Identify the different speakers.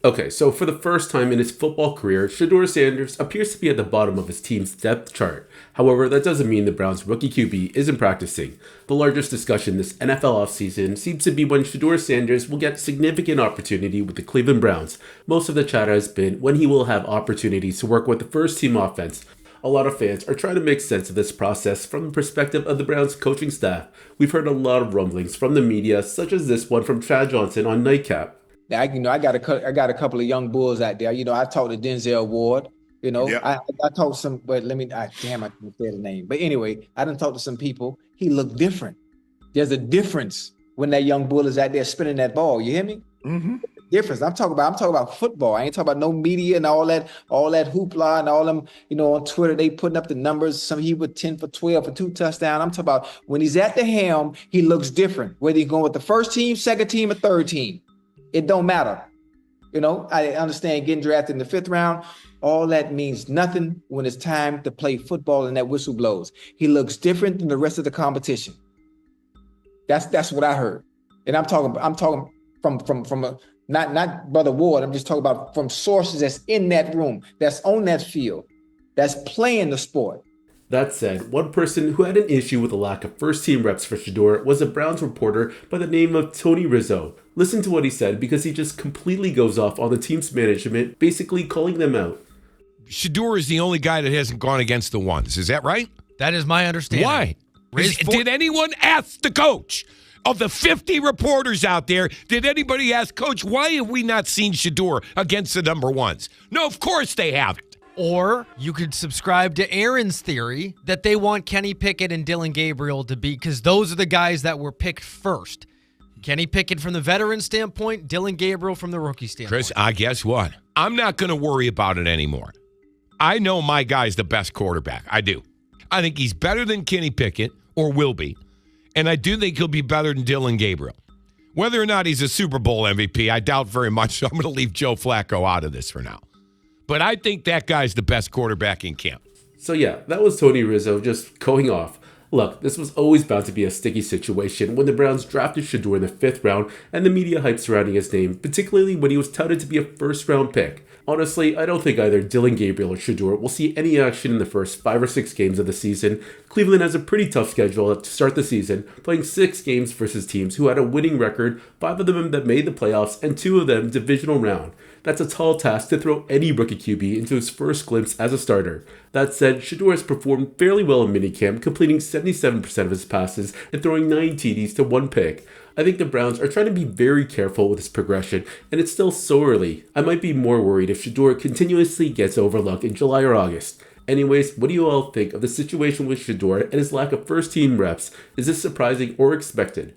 Speaker 1: Okay, so for the first time in his football career, Shedeur Sanders appears to be at the bottom of his team's depth chart. However, that doesn't mean the Browns' rookie QB isn't practicing. The largest discussion this NFL offseason seems to be when Shedeur Sanders will get significant opportunity with the Cleveland Browns. Most of the chatter has been when he will have opportunities to work with the first team offense. A lot of fans are trying to make sense of this process from the perspective of the Browns coaching staff. We've heard a lot of rumblings from the media, such as this one from Chad Johnson on Nightcap.
Speaker 2: I got a couple of young bulls out there. I talked to Denzel Ward.
Speaker 3: Yep.
Speaker 2: I talked to some, but damn, I can't say the name. But anyway, I done talked to some people. He looked different. There's a difference when that young bull is out there spinning that ball. You hear me?
Speaker 3: Mm-hmm.
Speaker 2: Difference. I'm talking about football. I ain't talking about no media and all that hoopla and all them, on Twitter, they putting up the numbers. Some he would 10 for 12 for 2 touchdowns. I'm talking about when he's at the helm, he looks different. Whether he's going with the first team, second team, or third team. It don't matter. I understand getting drafted in the 5th round. All that means nothing when it's time to play football and that whistle blows. He looks different than the rest of the competition. That's what I heard. And I'm talking from a not Brother Ward. I'm just talking about from sources that's in that room, that's on that field, that's playing the sport.
Speaker 1: That said, one person who had an issue with the lack of first-team reps for Shedeur was a Browns reporter by the name of Tony Rizzo. Listen to what he said because he just completely goes off on the team's management, basically calling them out.
Speaker 4: Shedeur is the only guy that hasn't gone against the ones. Is that right?
Speaker 5: That is my understanding.
Speaker 4: Why? Did anyone ask the coach? Of the 50 reporters out there, did anybody ask, Coach, why have we not seen Shedeur against the number ones? No, of course they haven't.
Speaker 5: Or you could subscribe to Aaron's theory that they want Kenny Pickett and Dillon Gabriel to be, because those are the guys that were picked first. Kenny Pickett from the veteran standpoint, Dillon Gabriel from the rookie standpoint.
Speaker 4: Chris, I guess what? I'm not going to worry about it anymore. I know my guy's the best quarterback. I do. I think he's better than Kenny Pickett, or will be. And I do think he'll be better than Dillon Gabriel. Whether or not he's a Super Bowl MVP, I doubt very much, so I'm going to leave Joe Flacco out of this for now. But I think that guy's the best quarterback in camp.
Speaker 1: So yeah, that was Tony Rizzo just going off. Look, this was always bound to be a sticky situation when the Browns drafted Shedeur in the 5th round and the media hype surrounding his name, particularly when he was touted to be a first-round pick. Honestly, I don't think either Dillon Gabriel or Shedeur will see any action in the first 5 or 6 games of the season. Cleveland has a pretty tough schedule to start the season, playing 6 games versus teams who had a winning record, 5 of them that made the playoffs, and 2 of them divisional round. That's a tall task to throw any rookie QB into his first glimpse as a starter. That said, Shedeur has performed fairly well in minicamp, completing 77% of his passes and throwing 9 TDs to 1 pick. I think the Browns are trying to be very careful with his progression, and it's still so early. I might be more worried if Shedeur continuously gets overlooked in July or August. Anyways, what do you all think of the situation with Shedeur and his lack of first-team reps? Is this surprising or expected?